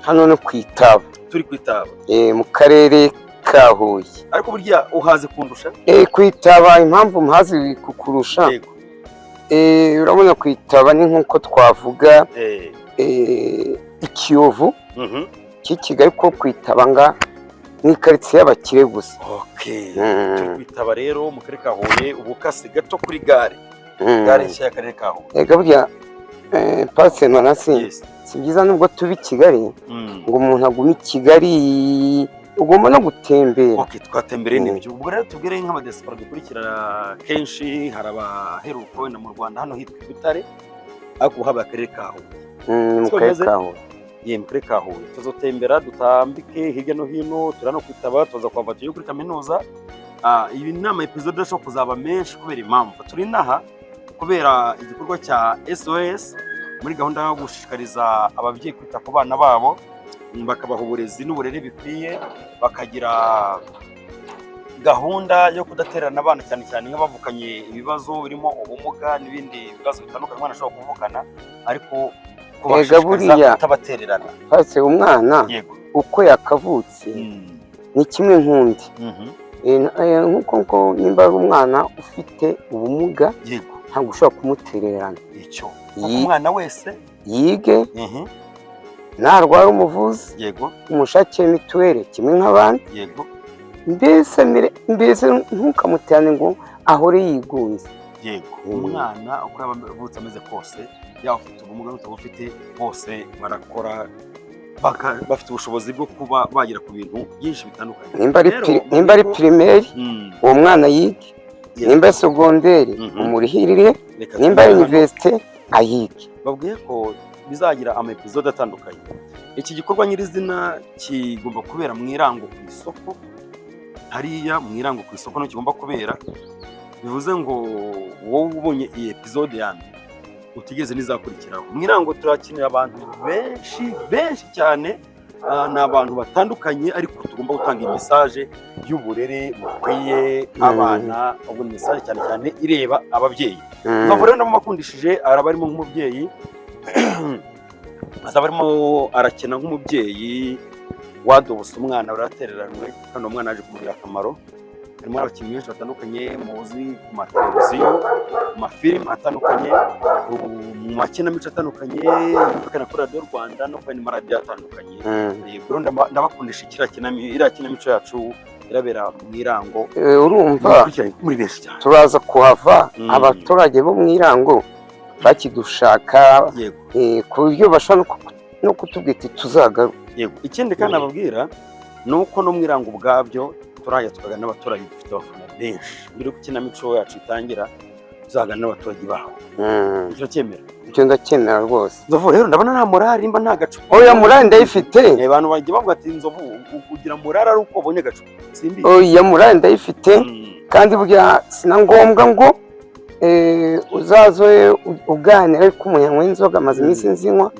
hano no kwitaba. Turi kwitaba. Mu karere ka Huye. Ariko burya uhaze kundusha? Kwitaba impamvu mpazi kukurusha. Yego. Urabona kwitaba ni nkuko twavuga Ikiyovu. Kikigali ko kwitaba nga ni quartier y'abakire gusa. Okay. Turi kwitaba rero mu karere ka Huye ubukasi gato kuri gare. Gare nshya y'akarere ka Huye. Burya Pastor Manase. Si byiza nubwo tubi Kigali ngo umuntu agume Kigali ugomba no gutembera. Okay, twatembere n'ibyo. Ubwo rero tubwire nk'abadesipora dukurikirana kenshi harabaheruka wenda mu Rwanda hano hitwa Butare ariko haba akarere ka Huye. Mu karere ka Huye. Mu karere ka Huye tuzotembera dutambike hirya no hino turano kwitaba tuza kwava tuyo kuri kaminuza. Ibi nama episode ashobora kuzaba menshi kubera impamvu turi naha kubera igikorwa cya SOS muri gahunda yo gushishikariza ababyeyi kwita ku bana babo bakabaha uburezi n'uburere bikwiye bakagira gahunda yo kudatererana abana cyane cyane nk'abavukanye ibibazo birimo ubumuga n'ibindi bibazo bitandukanye umwana ashobora kuvukana ariko kubashishikariza kutabatererana. Hase umwana uko yakavutse ni kimwe nkundi. Nkuko nimba ari umwana ufite ubumuga ntabwo ushobora kumutererana. Icyo umwana wese yige narwara umuvuzi umushake mituweli kimwe nk'abandi. Mbese ntukamuterane ngo ahore yigunze. Umwana uko yavutse ameze kose yaba ufite ubumuga n'utabufite bose barakora bafite ubushobozi bwo kuba bagera ku bintu byinshi bitandukanye. Nimba ari primaire uwo mwana yige, nimba ari segonderi umurihirire, nimba ari universite ayige. Babwiye ko bizagira ama episode atandukanye. Iki gikorwa nyirizina kigomba kubera mu Irango ku isoko. Hariya mu Irango ku isoko no kigomba kubera. Bivuze ngo wowe ubonye iyi episode yandi utigeze nizakurikiraho. Mu Irango turakinira abantu benshi cyane n'abantu batandukanye ariko tugomba gutanga message y'uburere bukwiye abana ubwo message cyane cyane ireba ababyeyi. Bavuga rero ndamukundishije arabarimo nk'umubyeyi azabarimo arakena nk'umubyeyi wadobose umwana uratereranwe kandi umwana aje kumugirira akamaro. Harimo abakinnyi benshi batandukanye muzi ku mateleviziyo mu mafilime atandukanye mu makinamico atandukanye kandi kuri Radio Rwanda no kuri maradiyo atandukanye. Ndabakundisha iriya kinamico yacu irabera mu Irango. Urumva muri benshi cyane turaza kuhava abaturage bo mu Irango bakidushaka ku buryo bashobora no kutubwita tuzagaruka. Ikindi kandi ababwira ni uko no mu Irango ubwabyo turajya tukagana n'abaturage dufite abafana benshi. Mbere y'uko ikinamico yacu itangira tuzagana n'abaturage baho. Icyo cyemera? Icyo ndacyemera rwose. Nzovu rero ndabona nta morali mba nta gacupa. Oya morali ndayifite. Abantu bagiye bavuga ati Nzovu ugira morali ari uko ubonye gacupa. Simbi. Oya morali ndayifite kandi burya sina ngombwa ngo uzazoe uganira ariko umunyanywa w'inzoga amaze iminsi nzinywa.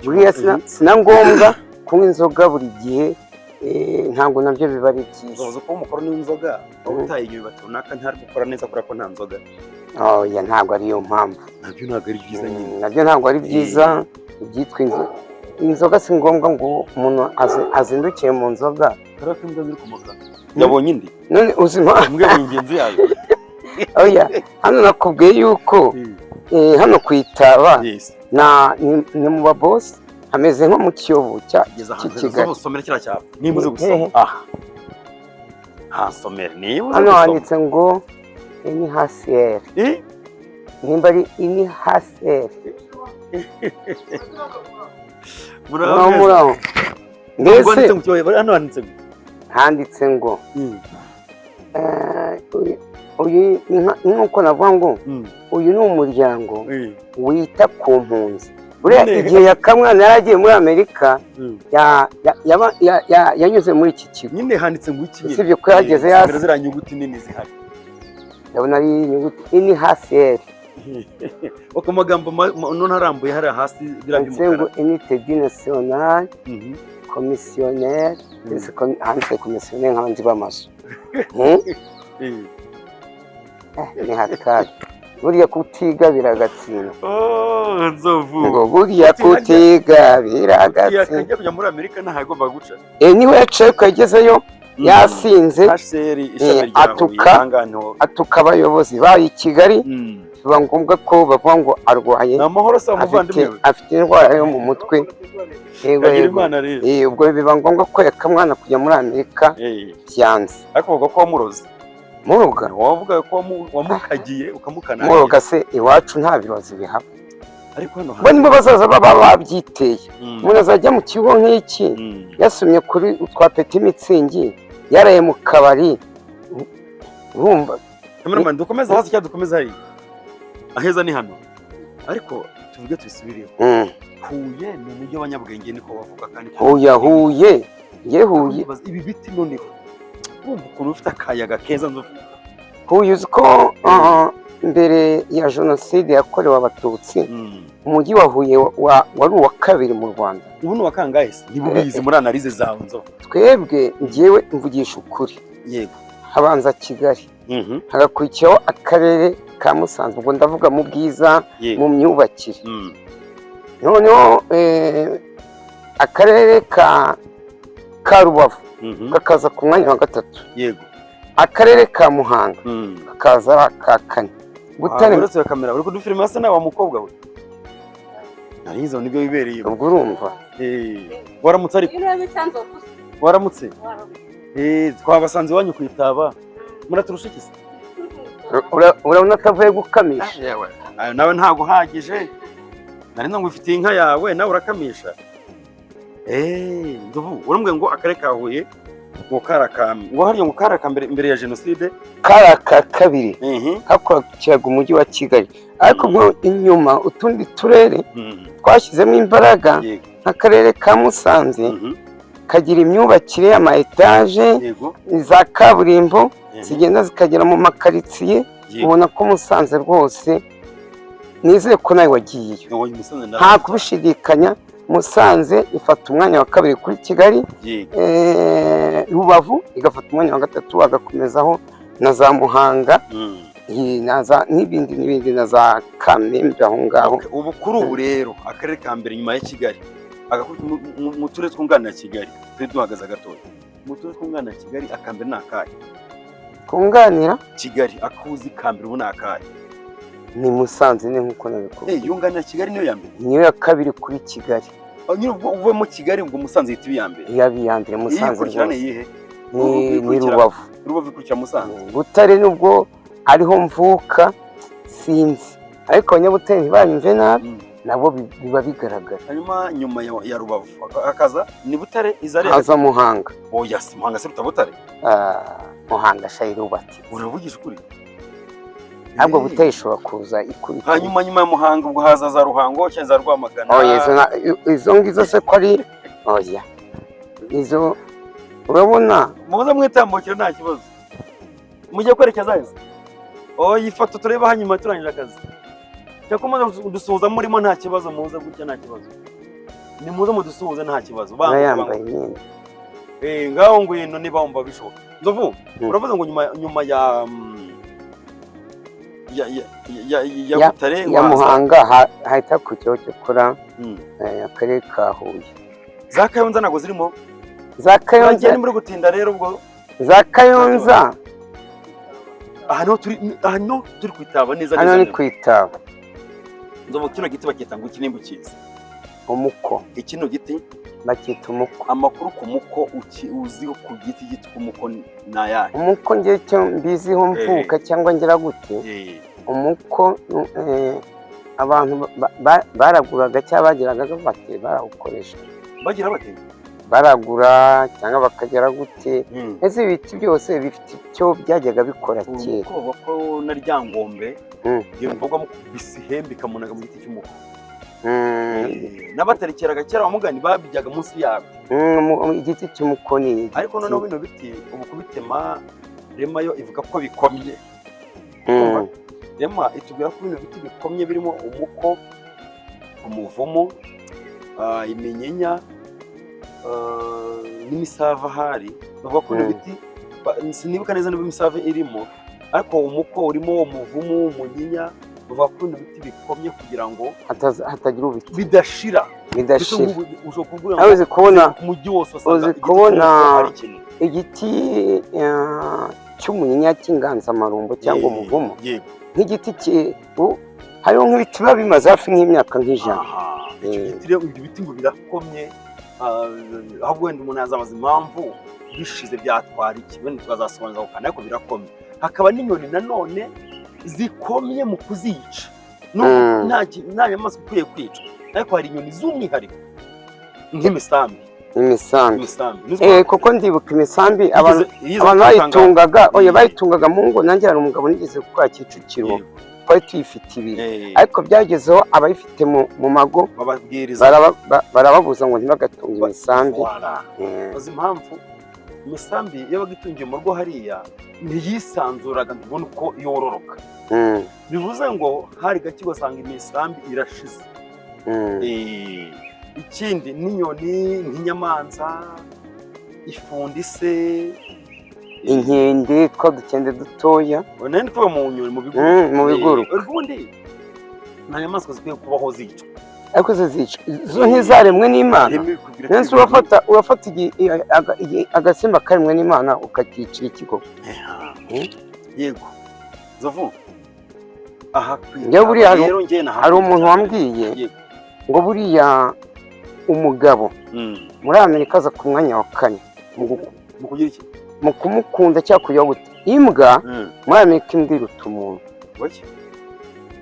Buriya sina ngombwa kunywa inzoga buri gihe. Ntabwo nabyo biba ari byiza. Uzo ko umukoro n'inzoga utaye igihe batunaka ntari gukora neza kubera ko nta nzoga. Oya ntabwo ari yo mpamvu. Nabyo ntabwo ari byiza nyine. Nabyo ntabwo ari byiza ibyitwa inzoga si ngombwa ngo umuntu azindukiye mu nzoga. Karako imbwa ziri kumuka. Yabonye indi. None uzima mbwe ingenzi yayo. Oya hano nakubwiye yuko hano kwitaba ni mu babosi ameze nko mu Kiyovu cya Kigali. Usomera kira cyapa. Nimba uzi gusoma. Somera niba uzi hano handitse ngo INHCR. Nimba ari INHCR. Muraho. Mbese handitse ngo uyu nkuko navuga ngo uyu ni umuryango wita ku mpunzi. Buriya igihe yakamwana yaragiye muri Amerika yanyuze muri iki kigo. Nyine handitse ngo iki nyine. Sivyo ko yageze yasi. Zira nyuguti nini zihari. Ndabona ari inyuguti INHCR. Uko magambo none arambuye hari hasi birabimukara. Ngo unité nationale commissionnaire handitse commissionnaire nk'abandi b'amaso. Ni hatari. buriya kutiga biragatsindwa. Nzovu ngo buriya kutiga biragatsindwa. yakajya kujya muri Amerika ntahagomba guca. Niwe yaciye ukagezeyo yasinze atuka abayobozi bayi Kigali, biba ngombwa ko bavuga ngo arwaye, afite indwara yo mu mutwe. Ubwo biba ngombwa ko yakamwana kujya muri Amerika byanze. Ariko bavuga ko wamuroze. Muroga wavuga ko wamukagiye ukamukana. Muroga se iwacu nta birozi bihaba. Ariko hano bo nibo bazaza baba babyiteye. Umuntu azajya mu kigo nk'iki yasomye kuri utwa Peti Mitsingi yaraye mu kabari. Urumva cameraman dukomeza hasi cyangwa dukomeza hari aheza ni hano. Ariko tuvuge twisubiriye. Huye ni umujyi w'abanyabwenge niko bavuga kandi Huye Huye ibi biti noneho urumva ukuntu ufite akayaga keza. Huye uzi ko mbere ya jenoside yakorewe Abatutsi umujyi wa Huye wari uwa kabiri mu Rwanda. Ubu ni wa kangahe se? Niba ubizi muri analize zawe Nzovu. Twebwe ngewe mvugisha ukuri. Yego. Habanza Kigali, hagakurikiraho akarere ka Musanze, ubwo ndavuga mu bwiza, mu myubakire. Noneho akarere ka Rubavu kakaza ku mwanya wa gatatu. Yego. Akarere ka Muhanga kakaza ka kane. Butare uretse kamera uri kudufilima se nawe mukobwa we. Narizo nibyo bibereye. Ubwo urumva. Waramutse ariko. Waramutse. Twabasanze wanyu kwitaba. Muraturusha iki se? Urabona atavuye gukamisha. Nawe ntago hagije. Nari ngo ufite inka yawe nawe urakamisha. Nduvu urambwe ngo akarere ka Huye ngo karakame ngo hariyo ngo karakambere imbere ya jenoside karaka kabiri hakurikiraga umujyi wa Kigali. Ariko ngo inyuma utundi turere twashyizemo imbaraga. Nk'akarere ka Musanze kagira imyubakire y'ama etaje za kaburimbo zigenda zikagera mu makaritsiye. Ubona ko Musanze rwose nizeye ko nawe wagiyeyo nta kubishidikanya. Musanze ifata umwanya wa kabiri kuri Kigali. Rubavu igafata umwanya wa gatatu, agakomezaho na za Muhanga n'ibindi na za Kamembe aho ngaho. Ubu kuri ubu rero akarere ka mbere nyuma ya Kigali mu turere twungana na Kigali turi duhagaze gatoya. Mu turere twungana na Kigali akambere ni akahe? Kunganira Kigali akuzi kambere ubu ni akahe? Ni Musanze ni nkuko nabikubwiye. Yunganira Kigali niyo ya mbere. Niyo ya kabiri kuri Kigali. Nyine uvuye mu Kigali ngo Musanze yita iya mbere. Iya mbere Musanze rwose. Ni Rubavu. Rubavu ikurikira Musanze. Butare nubwo ariho mvuka sinzi, ariko Abanyabutare ntibanyumve nabi nabo biba bigaragara. Hanyuma nyuma ya Rubavu akaza ni Butare izare haza Muhanga. Oya si Muhanga se ruta Butare. Muhanga shayirubati. Uravugisha ukuri? Ntabwo Butare ishobora kuza ikurikira. Hanyuma nyuma ya Muhanga ubwo haza za Ruhango cyangwa za Rwamagana. Izo ngizo se ko ari oya izo urabona muza mwitambukira nta kibazo. Mujye kwerekeza heza. Ifoto tureba hanyuma turangije akazi. Cyakomaza dusuhuza murimo nta kibazo, muza gutya nta kibazo. Ni muza mudusuhuza nta kibazo. Yambaye imyenda. Ngaho ngwino niba wumva bishoboka. Nzovu uravuze ngo nyuma ya Butare ya Muhanga hahita ku cyo kora akarere ka Huye. Za Kayonza nago zirimo. Za Kayonza ni muri gutinda rero ubwo. Za Kayonza hano turi kwitaba neza. Hano ni kwitaba. Nzovu kino giti bakita ngo ikinimbu cyiza. Umuko. Ikino giti bakita umuko. Amakuru ku muko uziho ku giti ku muko nayahe? Umuko ngiye cyo mbiziho mvuka cyangwa ngira gute. Umuko abantu baraguraga cyangwa bagiraga bate barawukoresha. Bagira bate? Baragura cyangwa bakagera gute. Ese ibiti byose bifite icyo byajyaga bikora kera. Ko na Ryangombe mvuga mu bisihembe kamunaga mu giti cy'umuko. N'abaterekeraga kera bamugani babijyaga munsi yabo. Igiti cy'umuko ni. Ariko noneho bino biti ubu kubitema Rema yo ivuga ko bikomye. Rema itubwira ko bino biti bikomye birimo umuko, umuvumo, iminyinya, n'imisava hari. Bavuga ko bino biti sinibuka neza niba imisava irimo, ariko umuko urimo umuvumo, umunyinya, bavuga ko ibintu biti bikomye kugira ngo hatagira ubiti bidashira. uzi kubona umujyi wose uzi kubona igiti cy'umunyinya cy'inganzamarumbo cyangwa umuvumo nk'igiti hariho nk'ibiti biba bimaze hafi nk'imyaka nk'ijana. Ibyo biti ngo birakomye, ahubwo wenda umuntu yazabaza impamvu bishize byatwara iki, wenda tukazasobanuza ako kantu, ariko birakomye. Hakaba n'inyoni nanone zikomye mu kuzica, nta nyamaswa ikwiye kwica, ariko hari inyoni z'umwihariko nk'imisambi. Kuko ndibuka imisambi abantu bayitungaga mu ngo. Nanjye hari umugabo nigeze gukora Kicukiro, twari tuyifite ibiri, ariko byagezeho abayifite mu mago barababuza ngo ntibagatunge imisambi. uzi impamvu imisambi yabaga itungiye mu rugo hariya ntiyisanzuraga, ntibone uko yororoka. Bivuze ngo hari gake ugasanga imisambi irashize. Ikindi n'inyoni nk'inyamanza, ifundi se, inkende, twa dukende dutoya, nani tuba mu nyoni mu biguruka. Ubundi nta nyamaswa zikwiye kubaho zica, ariko zica zo ntizaremwe n'Imana. Nese urafata agasimba karemwe n'Imana ukakicira ikigo. Yego Zovu, aha buriya hari umuntu wambwiye ngo buriya umugabo muri Amerika aza ku mwanya wa 4 mu kugira iki, mu kumukunda cyangwa kujya gute. Imbwa muri Amerika imbwa iruta umuntu.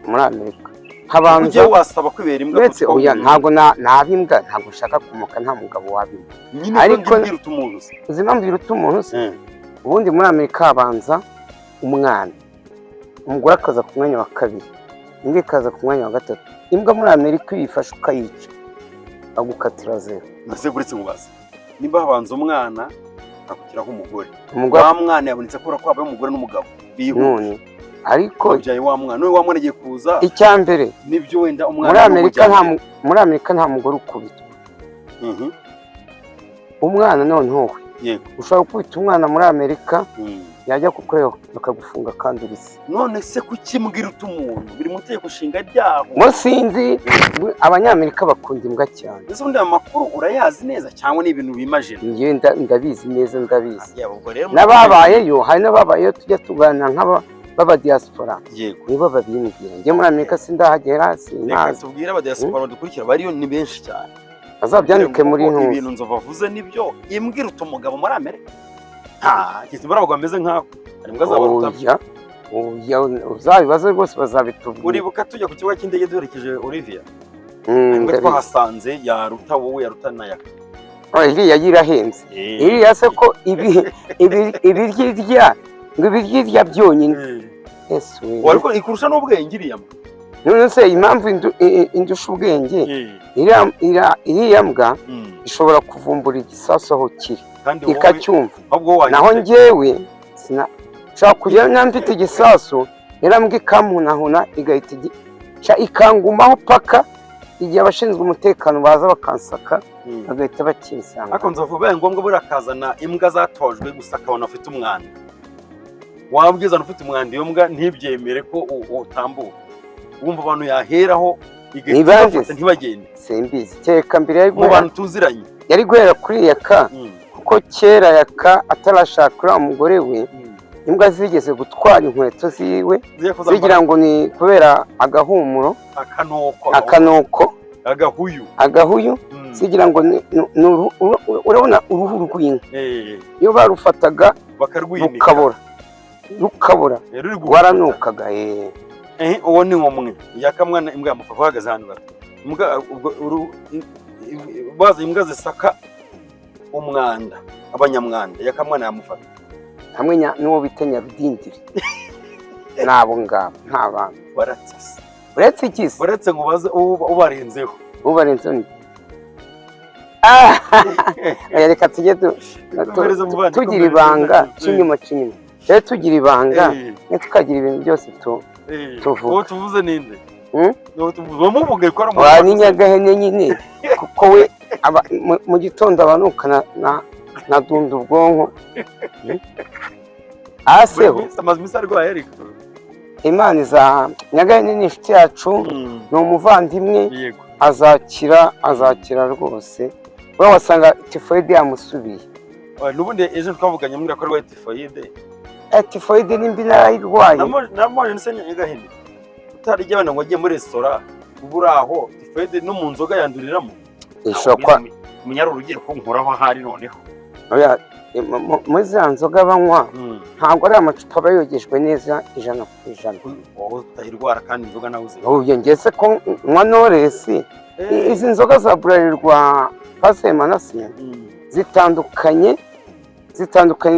Muri Amerika habanza wasaba kwibera imbwa, ndetse oya ntabwo nabimbwa, ntabwo ushaka kumuka, nta mugabo wabimba. Ariko iruta umuntu se, uzi impamvu iruta umuntu se? Ubundi muri Amerika habanza umwana, umugore akaza ku mwanya wa 2, imbwa ikaza ku mwanya wa 3. Imbwa muri Amerika uyifashe ukayica agukatira 0. Nase guretse mubaza nimba habanza umwana akukiraho umugore, wa mwana yabonetse ko kwabaye umugore n'umugabo none, ariko byaye wa mwana none wa mwana agiye kuza icyambere nibyo wenda umwana muri Amerika nta mugore ukubitwa. Umwana noneho yego ushobora kwita umwana muri Amerika yajya kukureba bakagufunga kandi urisi. None se kukimbwira umuntu biri mu tegeko nshinga ryaho? Mo sinzi, abanyamerika bakunda imbwa cyane. Ese undi amakuru urayazi neza cyangwa ni ibintu bimajina? Ngiye ndabizi neza, ndabizi. Nababayeyo, hari nababayeyo tujya tuganira nk'aba diaspora. Yego nibo babimbwira. Ngiye muri Amerika sindahagera, sinazi. Tubwira aba diaspora dukurikira bariyo ni benshi cyane. Azabyandike muri ntu. Ibintu nzovavuze nibyo imbwira umugabo muri Amerika. Kizibara bagomeze nk'ako ari mbwa zabaruta. Oya uzabibaze rwose bazabitubwira. Uribuka tujya ku kigo cy'indege duherekeje Olivia, ngo twahasanze yaruta wowe yaruta nayaka. Iriya yirahenze. Iriya se ko ibiryirya ngo ibiryirya byonyine. Ese ariko ikurusha n'ubwenge iriya mbwa. None se impamvu indusha ubwenge, iriya mbwa ishobora kuvumbura igisasu aho kiri ikacyumva. Naho njyewe nshobora kujya namfite igisasu, irambwa ikamunahuna igahita ikangumaho paka igihe abashinzwe umutekano baza bakansaka bagahita bakinsanga. Ariko nzovu bibaye ngombwa buriya akazana imbwa zatojwe gusa akabona afite umwanda, wabwiza ufite umwanda iyo mbwa ntibyemere ko utambuka, wumva abantu yaheraho igahita ntibagende. Simbizi kereka mbere yari mu bantu tuziranye yari guhera kuri yaka, kuko kera yaka atarashaka uriya umugore we, imbwa zigeze gutwara inkweto ziwe zigira ngo ni kubera agahumuro, akanoko, agahuyu zigira ngo urabona uruhu rw'inka iyo barufataga rukabura waranukaga. Uwo ni umwe yakamwana imbwa yamufa bahagaze hano gato, baza imbwa zisaka umwanda, abanyamwanda yakamwana yamufata hamwe n'uwo bita Nyabidindiri. Nabo ngabo nta bantu baratsasa, uretse ikisi, uretse ngo baze ubarenzeho reka tujye tugira ibanga cy'inyuma rero tugira ibanga tukagira ibintu byose tuvuga. Tuvuze ninde? Ni Nyagahene nyine, kuko we mu gitondo abanuka na dunda ubwonko. Aseho Imana Nyagahene ni inshuti yacu, ni umuvandimwe, azakira rwose. We wasanga tifoyide yamusubiye. N'ubundi ejo twavuganye mbwira ko arwaye tifoyide. Tifoyide nimbi narayirwaye. Namubonye nse Nyagahene utarya abana ngo agiye muri restaurant uburaho tifoyide no mu nzoga yanduriramo. Ishokwa umunyaruru ugiye kunkuraho ahari noneho. Oya muri za nzoga banywa ntabwo ari amacupa aba yogejwe neza 100%. Wowe utayirwara kandi inzoga nawe uzi. Ubu ngeze ko nywa Knowless, izi nzoga za Bralirwa Pasteur Manase zitandukanye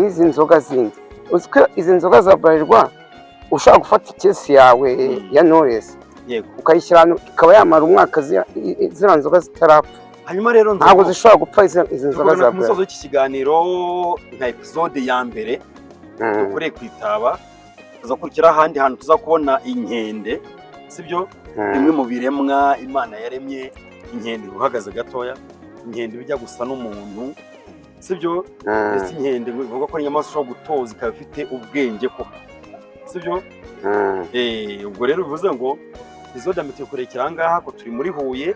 n'izi nzoga zindi. Uzi ko izi nzoga za Bralirwa ushaka gufata ikesi yawe ya Knowless ukayishyira hano ikaba yamara umwaka ziriya nzoga zitarapfa. Hanyuma rero ntabwo zishobora gupfa izi nzoga za Bralirwa. Musozo w'iki kiganiro nka episode ya mbere dukoreye kwitaba, tuzakurikira ahandi hantu tuzakubona inkende, sibyo? Bimwe mu biremwa Imana yaremye, inkende uhagaze gatoya, inkende bijya gusa n'umuntu, sibyo? Ese inkende bivuga ko inyamaswa ishobora gutoza ikaba ifite ubwenge ko, sibyo? Ubwo rero bivuze ngo episode ya mbere tukurikira ngaha ko turi muri Huye,